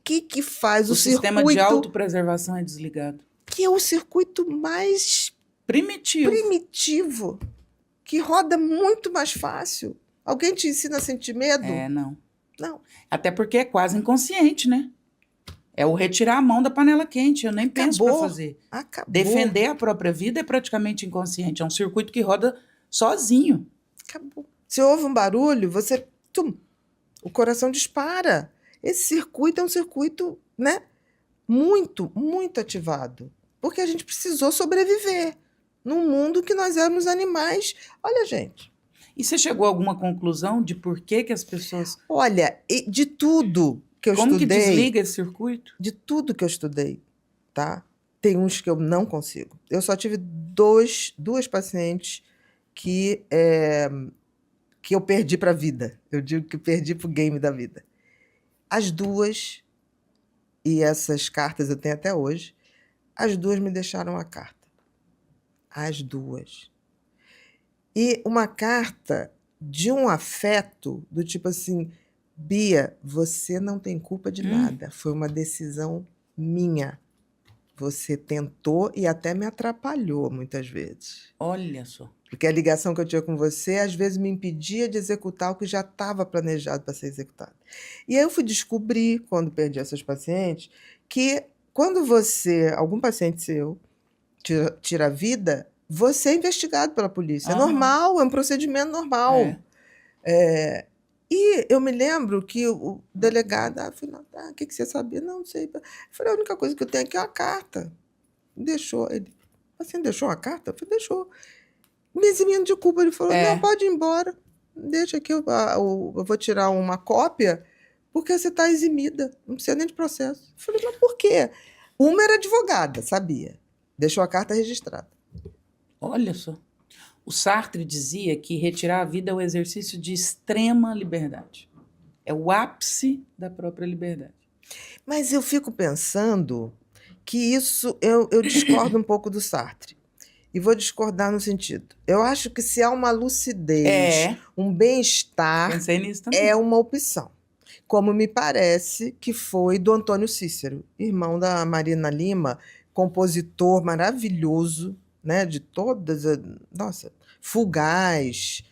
que faz O o sistema de circuito, autopreservação é desligado. que é o circuito mais Primitivo. primitivo, que roda muito mais fácil. Alguém te ensina a sentir medo? Não. Não. Até porque é quase inconsciente, né? É o retirar a mão da panela quente. Eu nem penso para fazer. Acabou. Defender a própria vida é praticamente inconsciente. É um circuito que roda sozinho. Acabou. Se ouve um barulho, você... o coração dispara. Esse circuito é um circuito, né, muito, muito ativado. Porque a gente precisou sobreviver num mundo que nós éramos animais. Olha, gente. E você chegou a alguma conclusão de por que as pessoas... Olha, de tudo que eu Como estudei... que desliga esse circuito? De tudo que eu estudei, tá? Tem uns que eu não consigo. Eu só tive duas pacientes que eu perdi para a vida. Eu digo que perdi para o game da vida. As duas, e essas cartas eu tenho até hoje, as duas me deixaram a carta. As duas. E uma carta de um afeto do tipo assim, Bia, você não tem culpa de nada. Foi uma decisão minha. Você tentou e até me atrapalhou muitas vezes. Olha só. Porque a ligação que eu tinha com você, às vezes, me impedia de executar o que já estava planejado para ser executado. E aí eu fui descobrir, quando perdi essas pacientes, que quando algum paciente seu, tira a vida, você é investigado pela polícia. É normal, é um procedimento normal. E eu me lembro que o delegado falou, o que você sabia? Não sei. Eu falei, a única coisa que eu tenho aqui é uma carta. Deixou. Ele, assim, deixou uma carta? Eu falei, deixou. Me eximindo de culpa. Ele falou, não, pode ir embora. Deixa aqui, eu vou tirar uma cópia, porque você está eximida. Não precisa nem de processo. Eu falei, mas por quê? Uma era advogada, sabia. Deixou a carta registrada. Olha só. O Sartre dizia que retirar a vida é o exercício de extrema liberdade. É o ápice da própria liberdade. Mas eu fico pensando que isso... Eu discordo um pouco do Sartre. E vou discordar no sentido. Eu acho que se há uma lucidez, um bem-estar, pensei nisso também. É uma opção. Como me parece que foi do Antônio Cícero, irmão da Marina Lima, compositor maravilhoso, né, de todas... Nossa, Fugaz.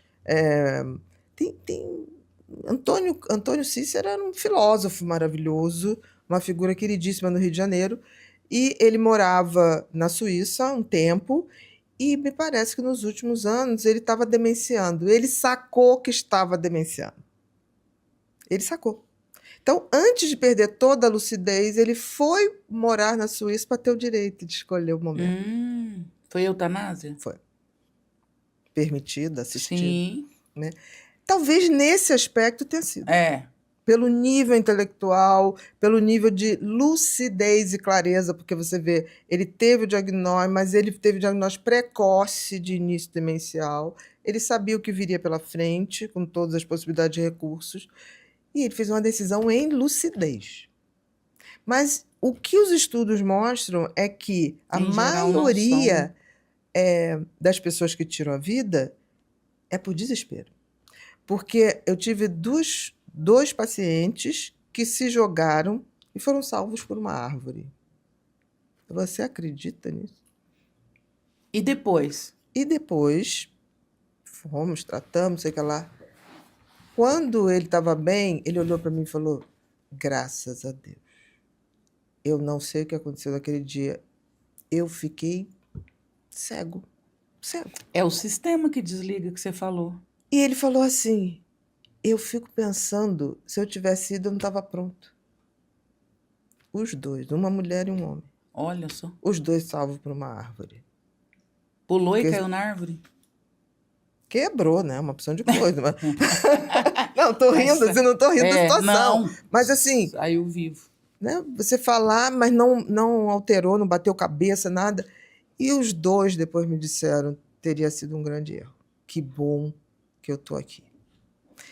Antônio Cícero era um filósofo maravilhoso, uma figura queridíssima no Rio de Janeiro, e ele morava na Suíça há um tempo, e me parece que nos últimos anos ele estava demenciando. Ele sacou que estava demenciando. Ele sacou. Então, antes de perder toda a lucidez, ele foi morar na Suíça para ter o direito de escolher o momento. Foi eutanásia? Foi. Permitida, assistida. Sim. Né? Talvez nesse aspecto tenha sido. Pelo nível intelectual, pelo nível de lucidez e clareza, porque você vê, ele teve o diagnóstico, mas ele teve o diagnóstico precoce de início demencial, ele sabia o que viria pela frente, com todas as possibilidades de recursos, e ele fez uma decisão em lucidez. Mas o que os estudos mostram é que a maioria das pessoas que tiram a vida é por desespero. Porque eu tive dois pacientes que se jogaram e foram salvos por uma árvore. Você acredita nisso? E depois? E depois, fomos, tratamos, sei que lá. Quando ele estava bem, ele olhou para mim e falou, graças a Deus. Eu não sei o que aconteceu naquele dia. Eu fiquei cego. Cego. É o sistema que desliga, que você falou. E ele falou assim, eu fico pensando, se eu tivesse ido, eu não estava pronto. Os dois, uma mulher e um homem. Olha só. Os dois salvos por uma árvore. Pulou e caiu na árvore? Quebrou, né? Uma opção de coisa. Mas... não, tô rindo, assim, não tô rindo da situação. Não. Mas assim... Saiu vivo. Né? Você falar, mas não alterou, não bateu cabeça, nada. E os dois depois me disseram, teria sido um grande erro. Que bom que eu tô aqui.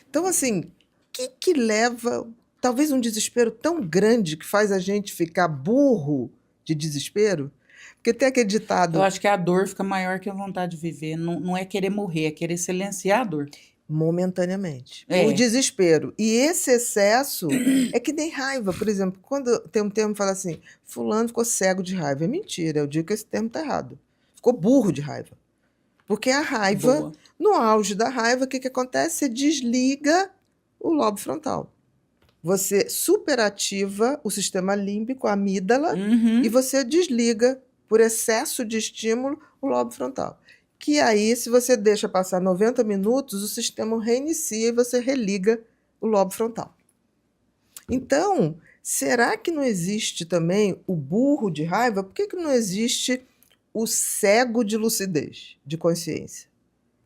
Então, assim, o que leva... Talvez um desespero tão grande que faz a gente ficar burro de desespero? Porque tem aquele ditado... Eu acho que a dor fica maior que a vontade de viver. Não é querer morrer, é querer silenciar a dor. momentaneamente. O desespero. E esse excesso é que nem raiva. Por exemplo, quando tem um termo que fala assim, fulano ficou cego de raiva. É mentira, eu digo que esse termo está errado. Ficou burro de raiva. Porque a raiva, no auge da raiva, o que acontece? Você desliga o lobo frontal. Você superativa o sistema límbico, a amígdala, e você desliga, por excesso de estímulo, o lobo frontal. Que aí, se você deixa passar 90 minutos, o sistema reinicia e você religa o lobo frontal. Então, será que não existe também o burro de raiva? Por que não existe o cego de lucidez, de consciência?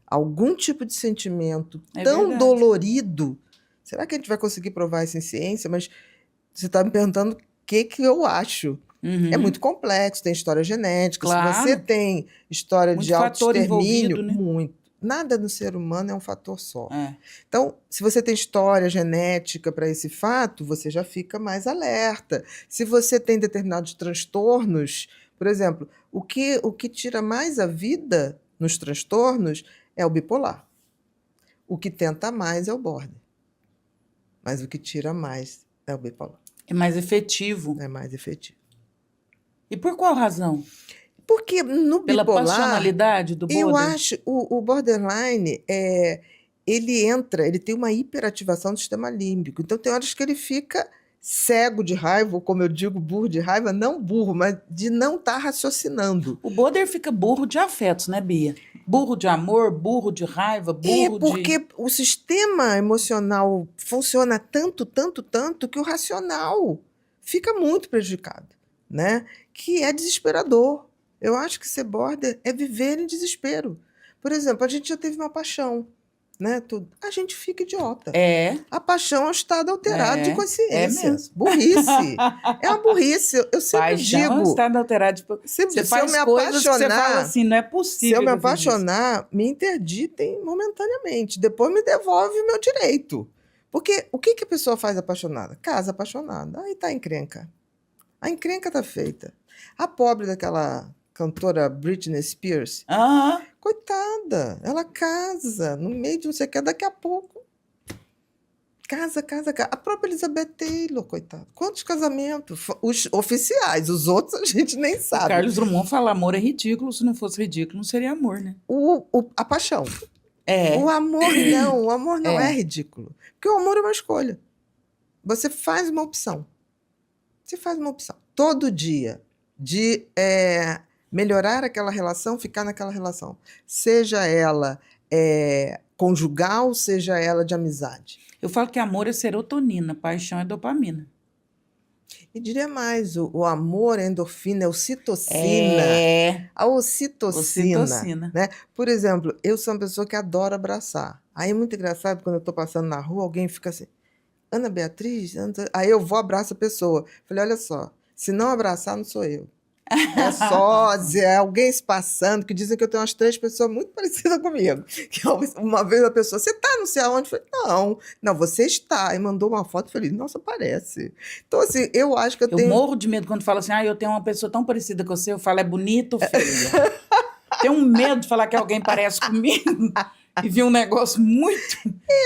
Algum tipo de sentimento tão dolorido. Será que a gente vai conseguir provar isso em ciência? Mas você está me perguntando o que eu acho. É muito complexo, tem história genética. Claro. Se você tem história muito de autoextermínio, né? muito. Nada no ser humano é um fator só. Então, se você tem história genética para esse fato, você já fica mais alerta. Se você tem determinados transtornos, por exemplo, o que tira mais a vida nos transtornos é o bipolar. O que tenta mais é o border. Mas o que tira mais é o bipolar. É mais efetivo. É mais efetivo. E por qual razão? Porque no Pela bipolar... Pela passionalidade do border? Eu acho, o borderline, ele tem uma hiperativação do sistema límbico. Então, tem horas que ele fica cego de raiva, ou como eu digo, burro de raiva, não burro, mas de não estar raciocinando. O border fica burro de afetos, né, Bia? Burro de amor, burro de raiva, burro porque o sistema emocional funciona tanto que o racional fica muito prejudicado, né? Que é desesperador. Eu acho que ser border é viver em desespero. Por exemplo, a gente já teve uma paixão, né? A gente fica idiota. A paixão é um estado alterado de consciência. É mesmo. Burrice. É uma burrice. Eu sempre paixão digo... é um estado alterado de... Você faz coisas que você fala assim, não é possível. Se eu me apaixonar, me interditem momentaneamente. Depois me devolve o meu direito. Porque o que a pessoa faz apaixonada? Casa apaixonada. Aí tá a encrenca. A encrenca tá feita. A pobre daquela... cantora Britney Spears. Coitada, ela casa no meio de não sei o que, daqui a pouco. Casa. A própria Elizabeth Taylor, coitada. Quantos casamentos? Os oficiais, os outros a gente nem sabe. O Carlos Drummond fala, amor é ridículo, se não fosse ridículo não seria amor, né? A paixão. O amor não é ridículo. Porque o amor é uma escolha. Você faz uma opção. Todo dia de... melhorar aquela relação, ficar naquela relação. Seja ela conjugal, seja ela de amizade. Eu falo que amor é serotonina, paixão é dopamina. E diria mais, o amor, a endorfina, é ocitocina. A ocitocina. Né? Por exemplo, eu sou uma pessoa que adora abraçar. Aí é muito engraçado, quando eu estou passando na rua, alguém fica assim, Ana Beatriz? Aí eu vou abraço a pessoa. Falei, olha só, se não abraçar, não sou eu. É sósia, é alguém se passando, que dizem que eu tenho umas 3 pessoas muito parecidas comigo. Que uma vez a pessoa, você tá não sei aonde? Eu falei, não, você está. E mandou uma foto e falei, nossa, parece. Então, assim, eu acho que eu tenho... morro de medo quando fala assim, eu tenho uma pessoa tão parecida com você, eu falo, é bonita ou feia? Tenho um medo de falar que alguém parece comigo e vi um negócio muito...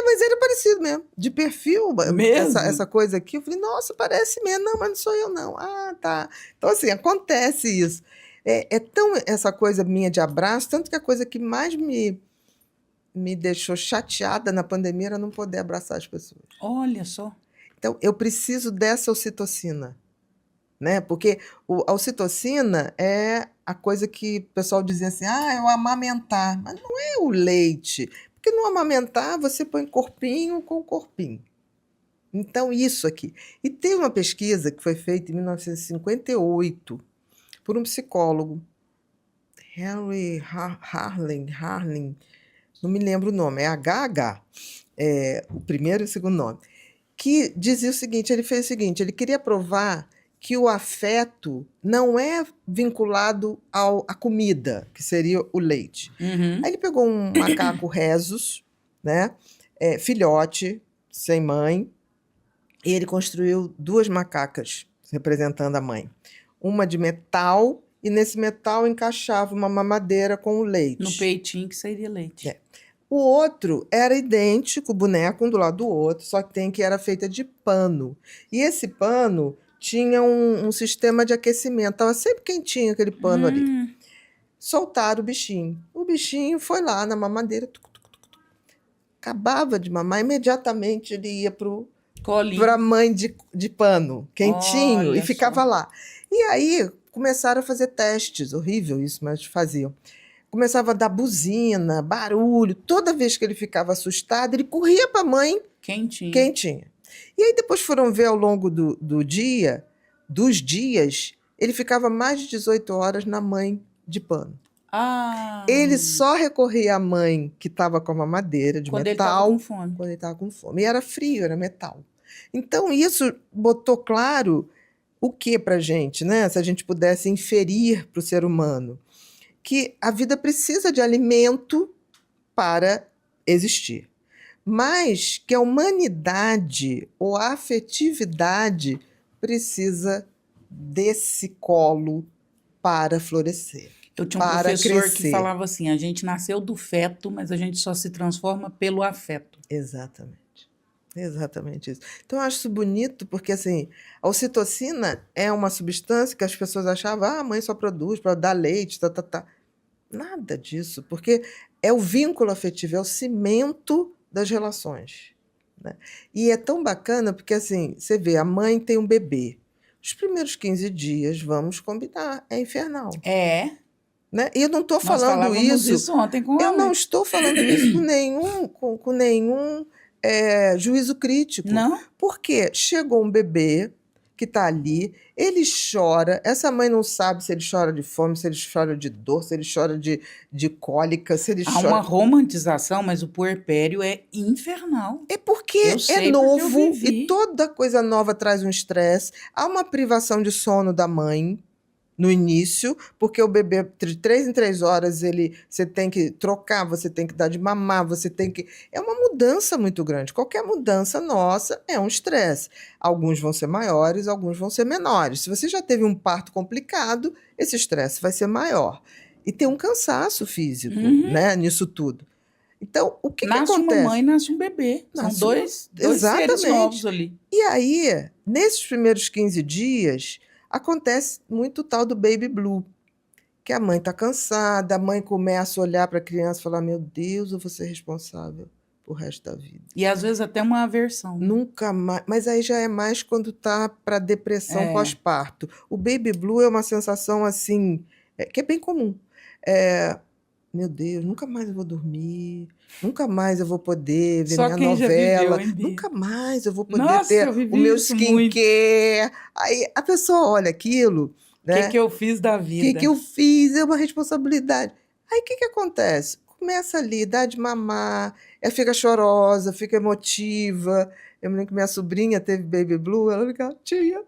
mas era parecido mesmo, de perfil, mesmo? Essa coisa aqui. Eu falei, nossa, parece mesmo. Não, mas não sou eu, não. Ah, tá. Então, assim, acontece isso. É tão essa coisa minha de abraço, tanto que a coisa que mais me deixou chateada na pandemia era não poder abraçar as pessoas. Olha só. Então, eu preciso dessa ocitocina, né? Porque a ocitocina é a coisa que o pessoal dizia assim, é o amamentar. Mas não é o leite. Porque no amamentar, você põe corpinho com corpinho. Então, isso aqui. E tem uma pesquisa que foi feita em 1958 por um psicólogo, Henry Harling, não me lembro o nome, é HH, o primeiro e o segundo nome, que dizia o seguinte, ele fez o seguinte, ele queria provar que o afeto não é vinculado à comida, que seria o leite. Aí ele pegou um macaco rhesus, né, filhote, sem mãe, e ele construiu 2 macacas representando a mãe. Uma de metal, e nesse metal encaixava uma mamadeira com o leite. No peitinho que seria leite. O outro era idêntico, o boneco um do lado do outro, só que era feita de pano. E esse pano tinha um sistema de aquecimento, estava sempre quentinho aquele pano ali. Soltaram o bichinho. O bichinho foi lá na mamadeira, acabava de mamar, imediatamente ele ia para a mãe de pano, quentinho, olha, e ficava lá. E aí começaram a fazer testes, horrível isso, mas faziam. Começava a dar buzina, barulho. Toda vez que ele ficava assustado, ele corria para a mãe quentinha. E aí depois foram ver ao longo dos dias, ele ficava mais de 18 horas na mãe de pano. Ele só recorria à mãe que estava com a mamadeira de metal quando ele estava com fome. E era frio, era metal. Então, isso botou claro o que para a gente, né? Se a gente pudesse inferir para o ser humano, que a vida precisa de alimento para existir, mas que a humanidade ou a afetividade precisa desse colo para florescer. Eu tinha um professor que falava assim, a gente nasceu do feto, mas a gente só se transforma pelo afeto. Exatamente. Exatamente isso. Então, eu acho isso bonito, porque assim, a ocitocina é uma substância que as pessoas achavam, a mãe só produz para dar leite, tá. Nada disso, porque é o vínculo afetivo, é o cimento das relações. Né? E é tão bacana, porque assim, você vê, a mãe tem um bebê. Os primeiros 15 dias, vamos combinar, é infernal. Né? E eu não estou falando isso ontem com eu não estou falando isso com nenhum juízo crítico. Não? Porque chegou um bebê que está ali, ele chora, essa mãe não sabe se ele chora de fome, se ele chora de dor, se ele chora de cólica, se ele chora... Há uma romantização, mas o puerpério é infernal. É porque é novo e toda coisa nova traz um estresse. Há uma privação de sono da mãe no início, porque o bebê, de 3 em 3 horas, você tem que trocar, você tem que dar de mamar, você tem que... É uma mudança muito grande. Qualquer mudança nossa é um estresse. Alguns vão ser maiores, alguns vão ser menores. Se você já teve um parto complicado, esse estresse vai ser maior. E tem um cansaço físico, né, nisso tudo. Então, o que acontece? Nasce uma mãe, nasce um bebê. São dois seres novos ali. E aí, nesses primeiros 15 dias... acontece muito o tal do baby blue, que a mãe está cansada, a mãe começa a olhar para a criança e falar, meu Deus, eu vou ser responsável pro resto da vida. E às vezes até uma aversão. Nunca mais, mas aí já é mais quando está para depressão pós-parto. O baby blue é uma sensação assim, que é bem comum. Meu Deus, nunca mais eu vou dormir, nunca mais eu vou poder ver minha novela, nunca mais eu vou poder ter o meu skincare. Aí a pessoa olha aquilo, né? O que eu fiz da vida? O que eu fiz? É uma responsabilidade. Aí o que acontece? Começa ali, dá de mamar, ela fica chorosa, fica emotiva. Eu me lembro que minha sobrinha teve baby blue, ela ficava, tia.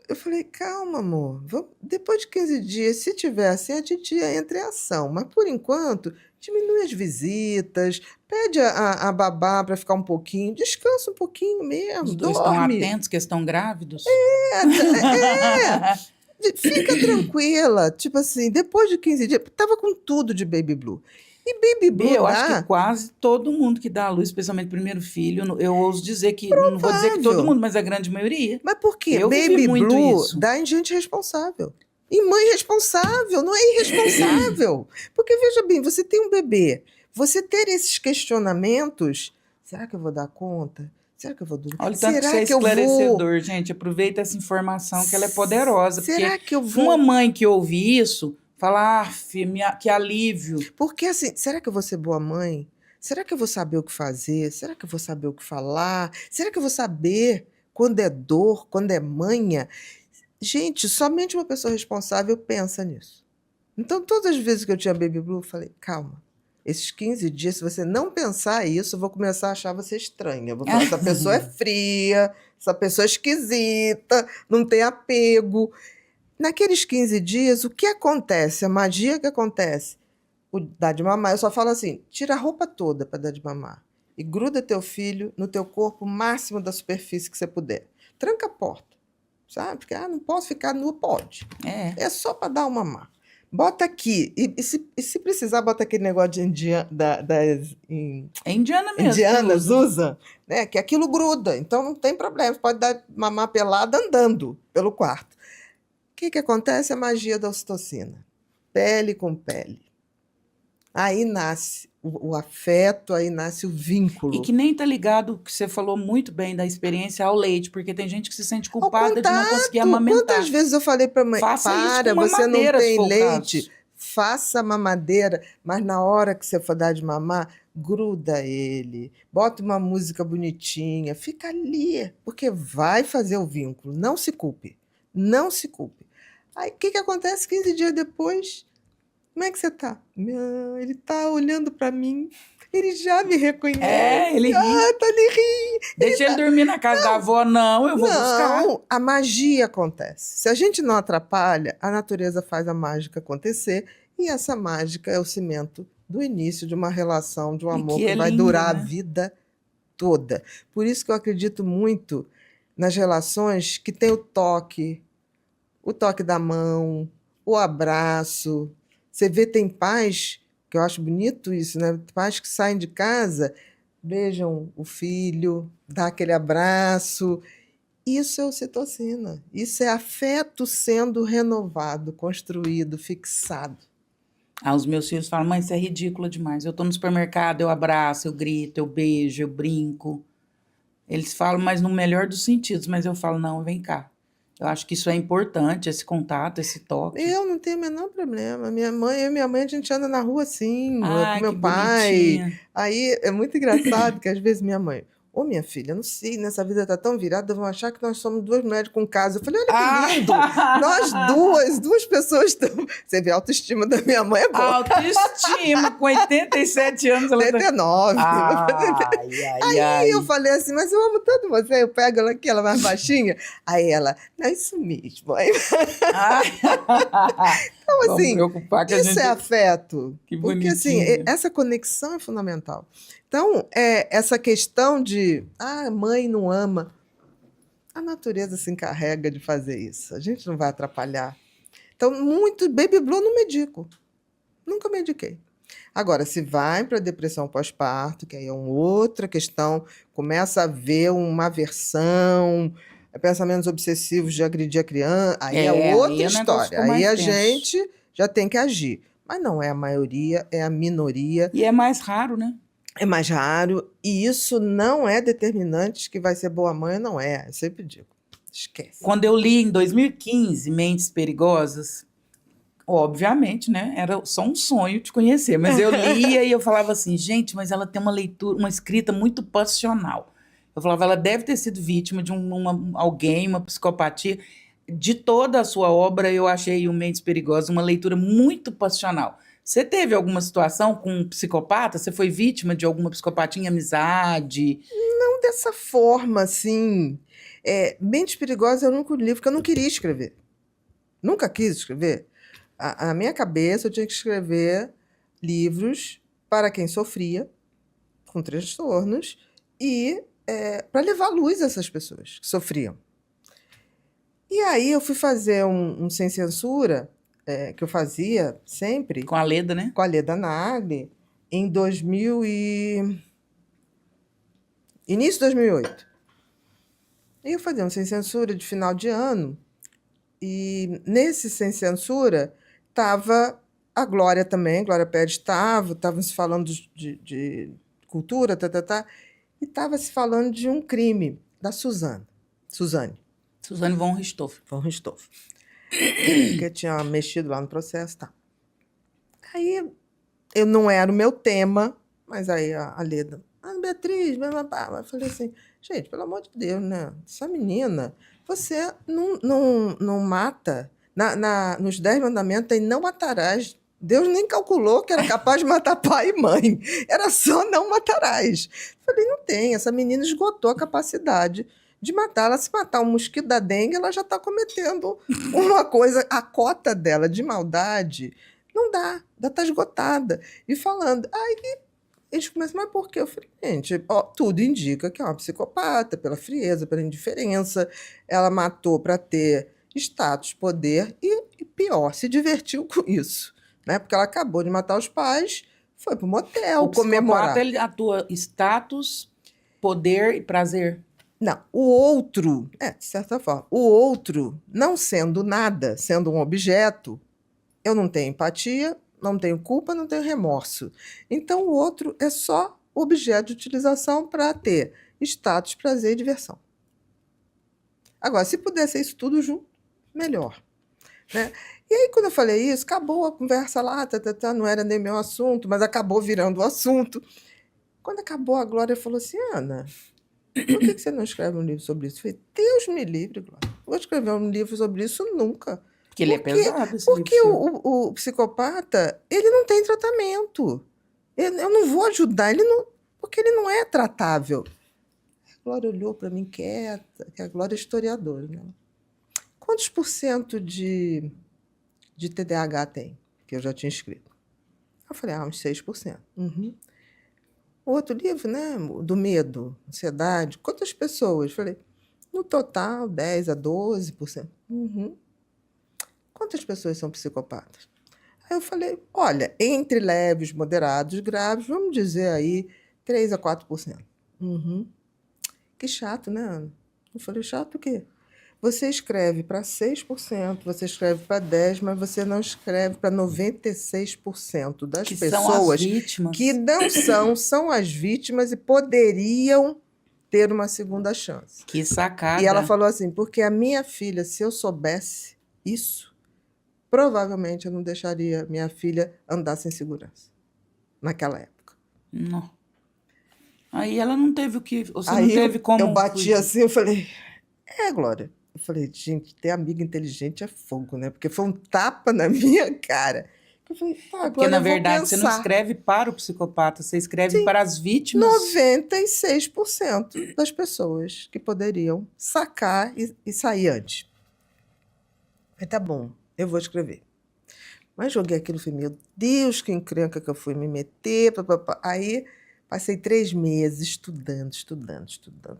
Eu falei, calma, amor, depois de 15 dias, se tiver assim, a titia entra em ação. Mas, por enquanto, diminui as visitas, pede a babá para ficar um pouquinho, descansa um pouquinho mesmo, Os dois estão atentos, que estão grávidos? Fica tranquila. Tipo assim, depois de 15 dias, tava com tudo de baby blue. E baby blue eu acho que quase todo mundo que dá à luz, especialmente o primeiro filho, eu ouso dizer que, não vou dizer que todo mundo, mas a grande maioria. Mas por quê? Baby blue dá em gente responsável. E mãe responsável, não é irresponsável. Porque, veja bem, você tem um bebê, você ter esses questionamentos, será que eu vou dar conta? Será que eu vou dormir? Olha o tanto que você é esclarecedor, gente. Aproveita essa informação, que ela é poderosa. Será que eu vou... Uma mãe que ouve isso... Falar, que alívio. Porque assim, será que eu vou ser boa mãe? Será que eu vou saber o que fazer? Será que eu vou saber o que falar? Será que eu vou saber quando é dor, quando é manha? Gente, somente uma pessoa responsável pensa nisso. Então, todas as vezes que eu tinha baby blue, eu falei, calma. Esses 15 dias, se você não pensar isso, eu vou começar a achar você estranha. Eu vou falar, essa pessoa é fria, essa pessoa é esquisita, não tem apego. Naqueles 15 dias, o que acontece? A magia que acontece? O dar de mamar, eu só falo assim, tira a roupa toda para dar de mamar e gruda teu filho no teu corpo o máximo da superfície que você puder. Tranca a porta, sabe? Porque não posso ficar nu, pode. É só para dar o mamar. Bota aqui. E se precisar, bota aquele negócio de É indiana mesmo. Indianas usam, né? Que aquilo gruda. Então não tem problema. Você pode dar mamar pelada andando pelo quarto. O que acontece? A magia da ocitocina. Pele com pele. Aí nasce o afeto, aí nasce o vínculo. E que nem tá ligado, que você falou muito bem da experiência ao leite, porque tem gente que se sente culpada de não conseguir amamentar. Quantas vezes eu falei para a mãe, para, você não tem leite, faça a mamadeira, mas na hora que você for dar de mamar, gruda ele, bota uma música bonitinha, fica ali, porque vai fazer o vínculo, não se culpe, não se culpe. Aí o que acontece 15 dias depois? Como é que você está? Ele está olhando para mim. Ele já me reconhece. Ele ri. Ele ri. Deixa ele dormir na casa da avó. Não, eu vou buscar. Não, a magia acontece. Se a gente não atrapalha, a natureza faz a mágica acontecer. E essa mágica é o cimento do início de uma relação, de um amor que vai durar a vida toda. Por isso que eu acredito muito nas relações que tem o toque da mão, o abraço. Você vê, tem pais, que eu acho bonito isso, né? Pais que saem de casa, beijam o filho, dá aquele abraço. Isso é ocitocina. Isso é afeto sendo renovado, construído, fixado. Os meus filhos falam, mãe, isso é ridículo demais. Eu tô no supermercado, eu abraço, eu grito, eu beijo, eu brinco. Eles falam, mas no melhor dos sentidos. Mas eu falo, não, vem cá. Eu acho que isso é importante, esse contato, esse toque. Eu não tenho o menor problema. Eu e minha mãe, a gente anda na rua assim, com meu pai. Bonitinha. Aí é muito engraçado que às vezes minha mãe, minha filha, não sei, nessa vida tá tão virada, vão achar que nós somos duas mulheres com casa. Eu falei, olha que lindo! Nós duas pessoas estamos... Você vê, a autoestima da minha mãe é boa. Autoestima, com 87 anos. 89. Aí eu falei assim, mas eu amo tanto você. Eu pego ela aqui, ela mais baixinha. Aí ela, não é isso mesmo. Então, assim, isso é afeto. Que porque, assim, essa conexão é fundamental. Então, essa questão de mãe não ama, a natureza se encarrega de fazer isso. A gente não vai atrapalhar. Então, muito baby blue não medico. Nunca mediquei. Agora, se vai para depressão pós-parto, que aí é uma outra questão, começa a haver uma aversão, pensamentos obsessivos de agredir a criança, aí é outra história. Aí a gente já tem que agir. Mas não é a maioria, é a minoria. E é mais raro, né? É mais raro, e isso não é determinante que vai ser boa mãe, não é. Eu sempre digo, esquece. Quando eu li em 2015 Mentes Perigosas, obviamente, né, era só um sonho te conhecer, mas eu lia e eu falava assim, gente, mas ela tem uma leitura, uma escrita muito passional. Eu falava, ela deve ter sido vítima de alguém, uma psicopatia. De toda a sua obra, eu achei o Mentes Perigosas uma leitura muito passional. Você teve alguma situação com um psicopata? Você foi vítima de alguma psicopatia em amizade? Não dessa forma, assim. Mentes Perigosas é o único livro que eu não queria escrever. Nunca quis escrever. Na minha cabeça, eu tinha que escrever livros para quem sofria com transtornos e para levar luz a essas pessoas que sofriam. E aí eu fui fazer um Sem Censura, que eu fazia sempre. Com a Leda, né? Com a Leda Nagli, em início de 2008. E eu fazia um Sem Censura de final de ano, e nesse Sem Censura estava a Glória também, Glória Pérez estavam se falando de cultura, e estava se falando de um crime da Suzane von Richthofen. Que tinha mexido lá no processo, tá. Aí, eu não era o meu tema, mas aí a Leda, Beatriz, eu falei assim, gente, pelo amor de Deus, né? Essa menina, você não mata. Nos 10 mandamentos tem não matarás. Deus nem calculou que era capaz de matar pai e mãe. Era só não matarás. Falei, não tem, essa menina esgotou a capacidade de matar. Ela, se matar um mosquito da dengue, ela já está cometendo uma coisa, a cota dela de maldade, não dá, já está esgotada. E falando, aí eles começam, mas por quê? Eu falei, gente, tudo indica que é uma psicopata, pela frieza, pela indiferença. Ela matou para ter status, poder e pior, se divertiu com isso, né? Porque ela acabou de matar os pais, foi pro motel comemorar. Ele atua status, poder e prazer. Não, o outro, de certa forma, o outro, não sendo nada, sendo um objeto, eu não tenho empatia, não tenho culpa, não tenho remorso. Então, o outro é só objeto de utilização para ter status, prazer e diversão. Agora, se pudesse ser isso tudo junto, melhor. Né? E aí, quando eu falei isso, acabou a conversa lá, não era nem meu assunto, mas acabou virando o assunto. Quando acabou, a Glória falou assim, Ana, por que você não escreve um livro sobre isso? Eu falei, Deus me livre, Glória. Não vou escrever um livro sobre isso nunca. Porque ele é pesado, esse porque livro. o psicopata, ele não tem tratamento. Eu não vou ajudar, porque ele não é tratável. A Glória olhou para mim quieta, que a Glória é historiadora, né? Quantos por cento de TDAH tem? Que eu já tinha escrito. Eu falei, uns 6%. Uhum. O outro livro, né, do medo, ansiedade, quantas pessoas? Eu falei, no total, 10% a 12%. Uhum. Quantas pessoas são psicopatas? Aí eu falei, olha, entre leves, moderados, graves, vamos dizer aí 3% a 4%. Uhum. Que chato, né, Ana? Eu falei, chato o quê? Você escreve para 6%, você escreve para 10%, mas você não escreve para 96% das que pessoas são as vítimas. Que não são as vítimas e poderiam ter uma segunda chance. Que sacada. E ela falou assim, porque a minha filha, se eu soubesse isso, provavelmente eu não deixaria minha filha andar sem segurança, naquela época. Não. Aí ela não teve o que... Você aí não teve como... Eu bati assim, eu falei, Glória. Eu falei, gente, ter amiga inteligente é fogo, né? Porque foi um tapa na minha cara. Eu falei, porque, na verdade, você não escreve para o psicopata, você escreve para as vítimas. 96% das pessoas que poderiam sacar e sair antes. Mas tá bom, eu vou escrever. Mas joguei aquilo e falei, meu Deus, que encrenca que eu fui me meter. Aí passei 3 meses estudando.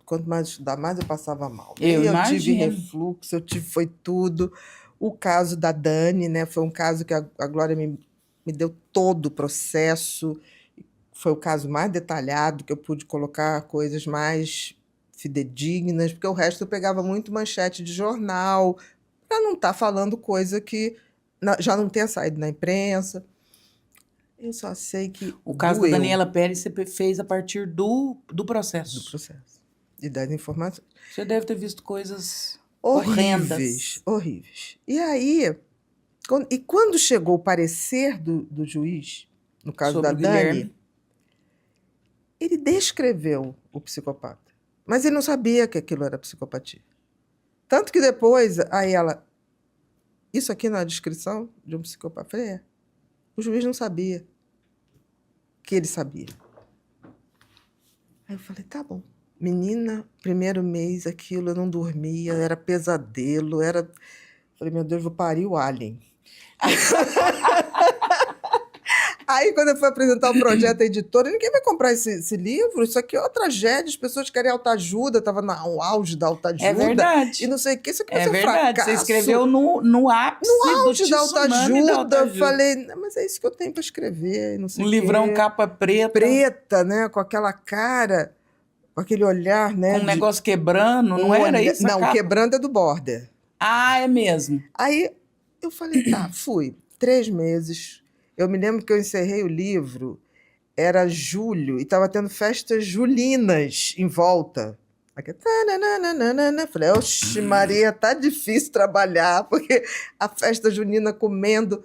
Quanto mais estudar, mais eu passava mal. Eu tive refluxo, foi tudo. O caso da Dani, né? Foi um caso que a Glória me deu todo o processo. Foi o caso mais detalhado, que eu pude colocar coisas mais fidedignas, porque o resto eu pegava muito manchete de jornal, para não estar falando coisa que já não tenha saído na imprensa. Eu só sei que o caso da Daniela Pérez você fez a partir do processo. Do processo. E das informações. Você deve ter visto coisas horríveis. E aí, quando chegou o parecer do juiz, no caso sobre da Dani, ele descreveu o psicopata. Mas ele não sabia que aquilo era psicopatia. Tanto que depois, aí ela... Isso aqui na descrição de um psicopata. Eu falei, o juiz não sabia que ele sabia. Aí eu falei, tá bom. Menina, primeiro mês aquilo, eu não dormia, era pesadelo, Falei, meu Deus, vou parir o alien. Aí, quando eu fui apresentar o projeto à editora, ninguém vai comprar esse livro, isso aqui é uma tragédia, as pessoas querem autoajuda, estava no auge da autoajuda. É verdade. E não sei o que, isso aqui vai ser verdade. fracasso. Você escreveu no ápice no auge da autoajuda. Eu falei, mas é isso que eu tenho para escrever, não sei o quê. Livrão capa preta. Preta, né, com aquela cara, com aquele olhar, né. Com um negócio quebrando, não era isso? Não, quebrando é do Border. Ah, é mesmo. Aí eu falei, tá, fui. 3 meses. Eu me lembro que eu encerrei o livro, era julho, e estava tendo festas julinas em volta. Aqui, falei, oxe, Maria, tá difícil trabalhar, porque a festa junina comendo.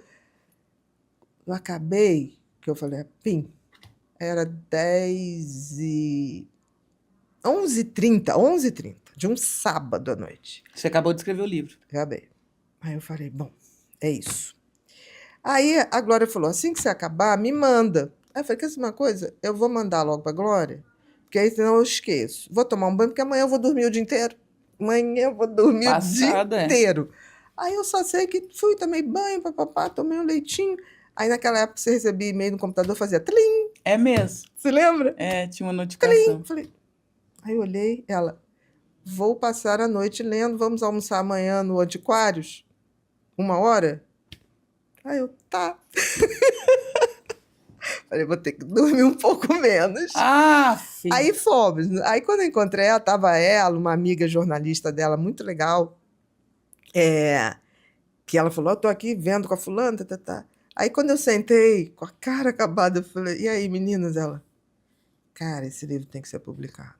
Eu acabei, que eu falei, pim, era 11h30, de um sábado à noite. Você acabou de escrever o livro. Acabei. Aí eu falei, bom, é isso. Aí a Glória falou, assim que você acabar, me manda. Aí eu falei, quer dizer uma coisa? Eu vou mandar logo para a Glória, porque aí senão eu esqueço. Vou tomar um banho, porque amanhã eu vou dormir o dia inteiro. Amanhã eu vou dormir o dia inteiro. Aí eu só sei que fui, tomei banho, tomei um leitinho. Aí naquela época você recebia e-mail no computador, fazia tlim. É mesmo. Você lembra? É, tinha uma notificação. Tlim. Falei. Aí eu olhei, ela, vou passar a noite lendo, vamos almoçar amanhã no Antiquários? 1 hora? Aí eu, tá. Falei, vou ter que dormir um pouco menos. Aí fomos. Aí quando eu encontrei ela, estava ela, uma amiga jornalista dela, muito legal, que ela falou, tô aqui vendo com a fulana, tá. Aí quando eu sentei, com a cara acabada, eu falei, e aí, meninas? Ela, cara, esse livro tem que ser publicado.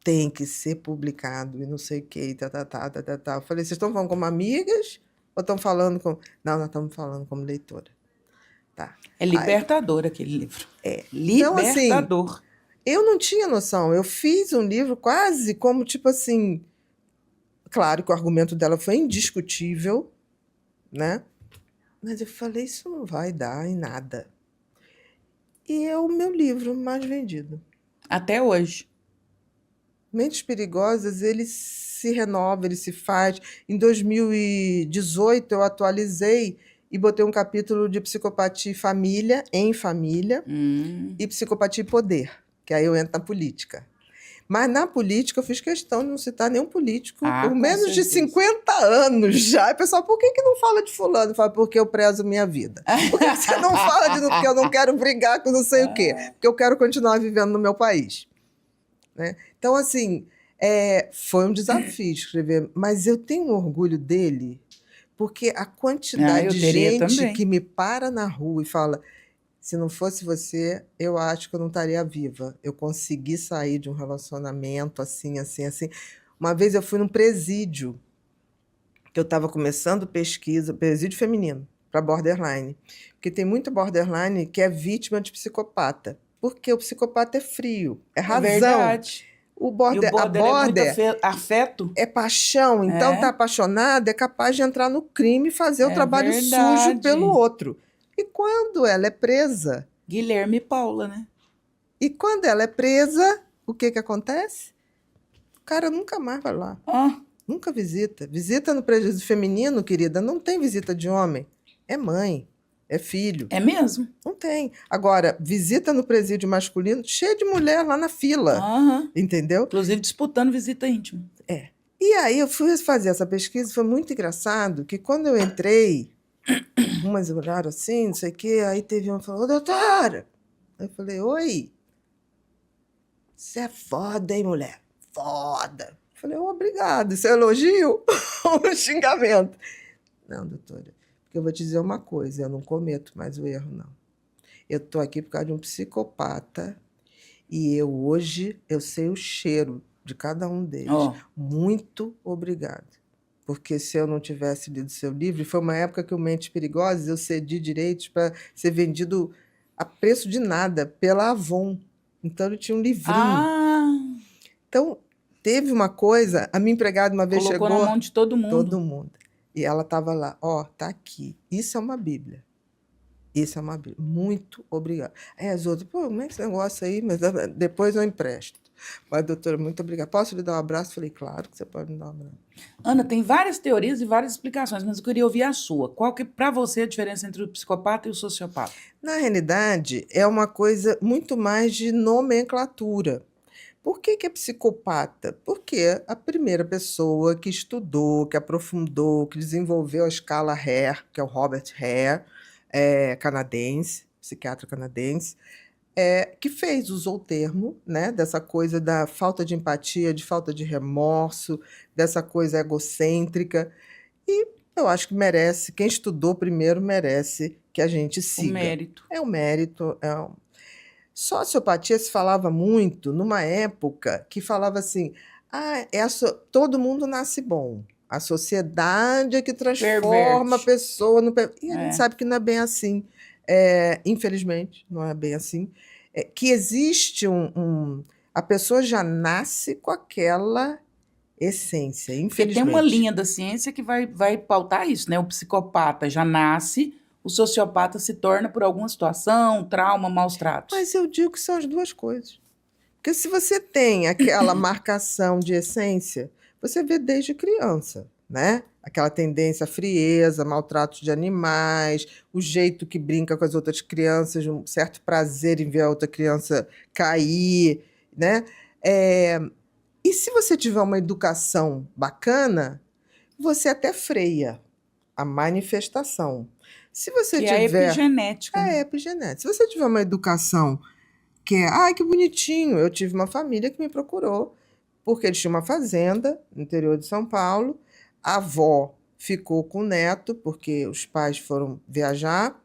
Tem que ser publicado, e não sei o quê, tá. Eu falei, vocês estão falando como amigas ou estão falando como... Não, nós estamos falando como leitora. Tá. É libertador aquele livro. Libertador. Então, assim, eu não tinha noção. Eu fiz um livro quase como, tipo assim... Claro que o argumento dela foi indiscutível, né? Mas eu falei, isso não vai dar em nada. E é o meu livro mais vendido. Até hoje. Mentes Perigosas, ele se renova, ele se faz. Em 2018, eu atualizei e botei um capítulo de psicopatia e família, em família, e psicopatia e poder, que aí eu entro na política. Mas na política eu fiz questão de não citar nenhum político por menos de 50 anos já. E pessoal, por que não fala de fulano? Fala, porque eu prezo minha vida. Por que você não fala de porque eu não quero brigar com não sei o quê? Porque eu quero continuar vivendo no meu país. Né? Então, assim, foi um desafio escrever, mas eu tenho orgulho dele, porque a quantidade de gente também que me para na rua e fala, se não fosse você, eu acho que eu não estaria viva. Eu consegui sair de um relacionamento assim. Uma vez eu fui num presídio, que eu estava começando pesquisa, presídio feminino, para borderline, porque tem muito borderline que é vítima de psicopata. Porque o psicopata é frio, é razão. É verdade. A border é muito afeto. É paixão. Então, tá apaixonada, é capaz de entrar no crime e fazer o trabalho sujo pelo outro. E quando ela é presa... Guilherme e Paula, né? E quando ela é presa, o que acontece? O cara nunca mais vai lá. Nunca visita. Visita no presídio feminino, querida, não tem visita de homem. É mãe. É filho. É mesmo? Não tem. Agora, visita no presídio masculino, cheio de mulher lá na fila. Entendeu? Inclusive disputando visita íntima. E aí eu fui fazer essa pesquisa, foi muito engraçado, que quando eu entrei, umas olharam assim, não sei o quê, aí teve uma que falou, doutora! Eu falei, oi. Você é foda, hein, mulher? Foda. Eu falei, obrigada. Isso é elogio ou um xingamento? Não, doutora. Eu vou te dizer uma coisa, eu não cometo mais o erro, não. Eu estou aqui por causa de um psicopata e hoje eu sei o cheiro de cada um deles. Muito obrigada. Porque se eu não tivesse lido seu livro, foi uma época que o Mentes Perigosas eu cedi direitos para ser vendido a preço de nada pela Avon. Então, ele tinha um livrinho. Então, teve uma coisa, a minha empregada uma vez colocou chegou... na mão de todo mundo. Todo mundo. E ela estava lá, tá aqui. Isso é uma Bíblia. Isso é uma Bíblia. Muito obrigada. Aí as outras, como é que esse negócio aí? Mas depois eu empresto. Mas, doutora, muito obrigada. Posso lhe dar um abraço? Falei, claro que você pode me dar um abraço. Ana, tem várias teorias e várias explicações, mas eu queria ouvir a sua. Qual que, para você, é a diferença entre o psicopata e o sociopata? Na realidade, é uma coisa muito mais de nomenclatura. Por que é psicopata? Porque a primeira pessoa que estudou, que aprofundou, que desenvolveu a escala Hare, que é o Robert Hare, canadense, psiquiatra canadense, que usou o termo, né, dessa coisa da falta de empatia, de falta de remorso, dessa coisa egocêntrica. E eu acho que merece, quem estudou primeiro merece que a gente siga. O mérito. É um mérito, Sociopatia se falava muito numa época que falava assim, todo mundo nasce bom. A sociedade é que transforma a pessoa no... E a gente sabe que não é bem assim. Infelizmente, não é bem assim. Que existe a pessoa já nasce com aquela essência, infelizmente. Porque tem uma linha da ciência que vai pautar isso, né? O psicopata já nasce... O sociopata se torna por alguma situação, trauma, maus tratos. Mas eu digo que são as duas coisas. Porque se você tem aquela marcação de essência, você vê desde criança, né? Aquela tendência à frieza, maltrato de animais, o jeito que brinca com as outras crianças, um certo prazer em ver a outra criança cair, né? E se você tiver uma educação bacana, você até freia a manifestação. Se você que tiver... é epigenética. É epigenética. Se você tiver uma educação que é, ai, que bonitinho, eu tive uma família que me procurou, porque eles tinham uma fazenda no interior de São Paulo, a avó ficou com o neto, porque os pais foram viajar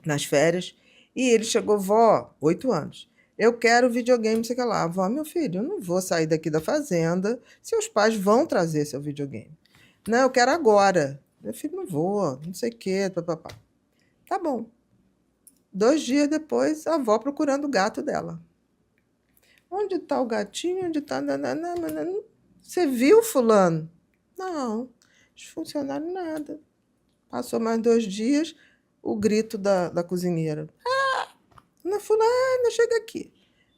nas férias, e ele chegou, vó, 8 anos, eu quero videogame, não sei o que lá. Vó, meu filho, eu não vou sair daqui da fazenda, seus pais vão trazer seu videogame. Não, eu quero agora. Meu filho, não vou, não sei o que, papapá. Tá bom. 2 dias depois, a avó procurando o gato dela. Onde está o gatinho? Onde está... Você viu, fulano? Não, os funcionários nada. Passou mais 2 dias, o grito da cozinheira. Ana fulana, chega aqui.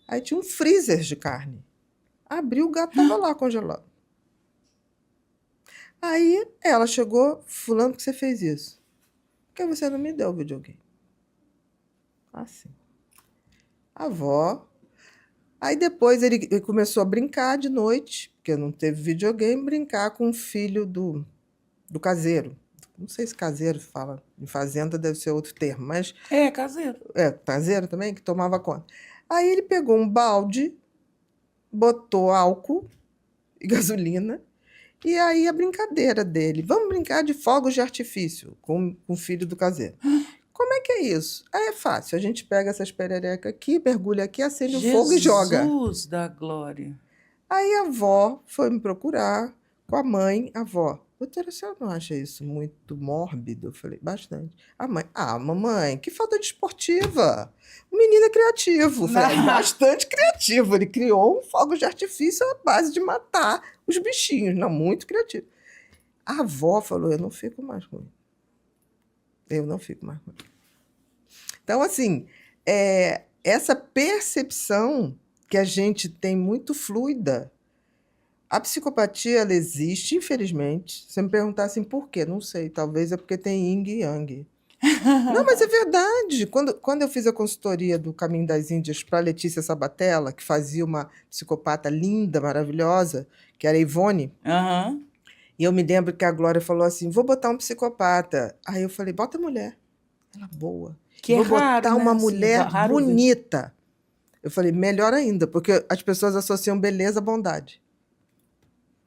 Aí tinha um freezer de carne. Abriu, o gato estava lá congelado. Aí ela chegou, fulano, por que você fez isso? Porque você não me deu o videogame. Assim. A avó. Aí depois ele começou a brincar de noite, porque não teve videogame, brincar com o filho do caseiro. Não sei se caseiro fala, em fazenda deve ser outro termo, mas... É, caseiro. É, caseiro também, que tomava conta. Aí ele pegou um balde, botou álcool e gasolina, e aí a brincadeira dele, vamos brincar de fogos de artifício com o filho do caseiro. Como é que é isso? Aí é fácil, a gente pega essas pererecas aqui, mergulha aqui, acende o fogo e joga. Jesus da glória. Aí a avó foi me procurar com a mãe. A avó, doutora, a senhora não acha isso muito mórbido? Eu falei, bastante. A mãe, mamãe, que falta de esportiva. O menino é criativo. Eu falei, bastante criativo. Ele criou um fogo de artifício à base de matar os bichinhos. Não, muito criativo. A avó falou, eu não fico mais com ele. Eu não fico mais com ele. Então, assim, essa percepção que a gente tem muito fluida. A psicopatia, ela existe, infelizmente. Se você me perguntar assim, por quê? Não sei, talvez é porque tem yin e yang. Não, mas é verdade. Quando eu fiz a consultoria do Caminho das Índias para Letícia Sabatella, que fazia uma psicopata linda, maravilhosa, que era a Ivone, e eu me lembro que a Glória falou assim, vou botar um psicopata. Aí eu falei, bota mulher. Ela boa. Que vou raro, botar uma né? mulher Assim, bonita. Eu falei, melhor ainda, porque as pessoas associam beleza à bondade.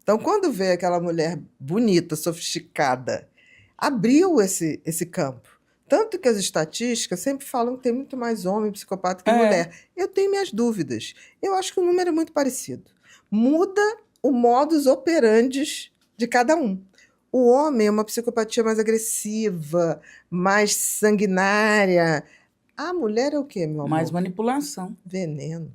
Então, quando vê aquela mulher bonita, sofisticada, abriu esse campo. Tanto que as estatísticas sempre falam que tem muito mais homem psicopata que mulher. Eu tenho minhas dúvidas. Eu acho que o número é muito parecido. Muda o modus operandi de cada um. O homem é uma psicopatia mais agressiva, mais sanguinária. A mulher é o quê, meu amor? Mais manipulação. Veneno.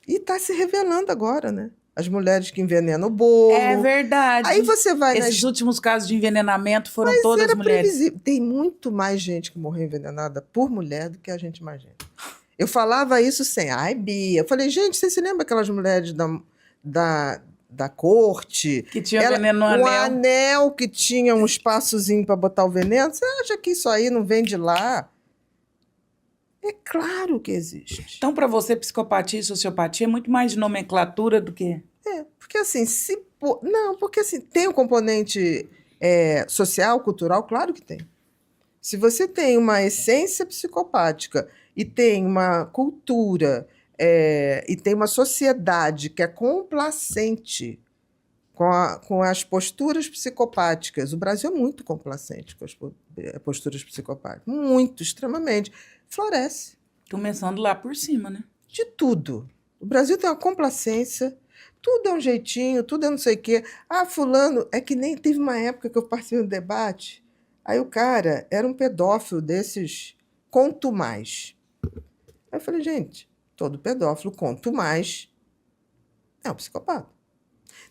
E está se revelando agora, né? As mulheres que envenenam o bolo. É verdade. Aí você vai... Esses últimos casos de envenenamento foram todas mulheres. Previsível. Tem muito mais gente que morreu envenenada por mulher do que a gente imagina. Eu falava isso sem... Ai, Bia. Eu falei, gente, você se lembra aquelas mulheres da corte? Que tinha veneno no anel. Um anel que tinha um espaçozinho para botar o veneno. Você acha que isso aí não vem de lá? É claro que existe. Então, para você, psicopatia e sociopatia é muito mais de nomenclatura do que... Porque assim, não, porque assim, tem um componente social, cultural, claro que tem. Se você tem uma essência psicopática e tem uma cultura e tem uma sociedade que é complacente com as posturas psicopáticas, o Brasil é muito complacente com as posturas psicopáticas, muito, extremamente, floresce. Começando lá por cima, né? De tudo. O Brasil tem uma complacência, tudo é um jeitinho, tudo é não sei o quê. Fulano, é que nem teve uma época que eu participei do debate, aí o cara era um pedófilo desses, conto mais. Aí eu falei, gente, todo pedófilo, conto mais, é um psicopata.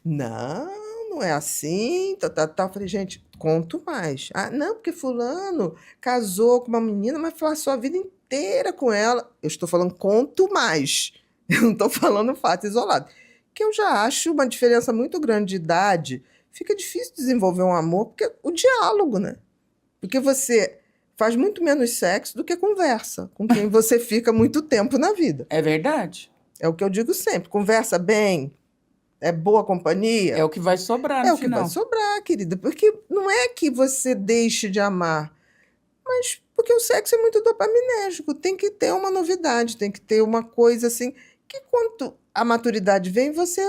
Não é assim, Eu falei, gente, conto mais. Não, porque fulano casou com uma menina, mas passou a vida inteira com ela. Eu estou falando conto mais. Eu não estou falando fato isolado. Que eu já acho uma diferença muito grande de idade. Fica difícil desenvolver um amor, porque o diálogo, né? Porque você faz muito menos sexo do que conversa com quem você fica muito tempo na vida. É verdade. É o que eu digo sempre. Conversa bem, é boa companhia. É o que vai sobrar no final. É o que vai sobrar, querida. Porque não é que você deixe de amar, mas porque o sexo é muito dopaminérgico. Tem que ter uma novidade, tem que ter uma coisa assim, que quando a maturidade vem, você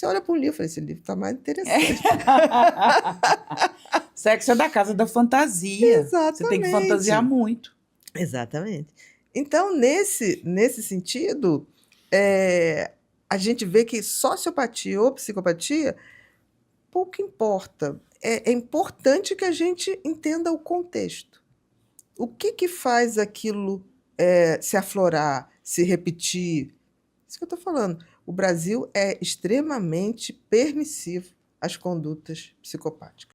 olha para um livro e fala, esse livro está mais interessante. Sexo é da casa da fantasia. Exatamente. Você tem que fantasiar muito. Exatamente. Então, nesse sentido, a gente vê que sociopatia ou psicopatia pouco importa. É importante que a gente entenda o contexto. O que faz aquilo se aflorar, se repetir? Isso que eu estou falando. O Brasil é extremamente permissivo às condutas psicopáticas.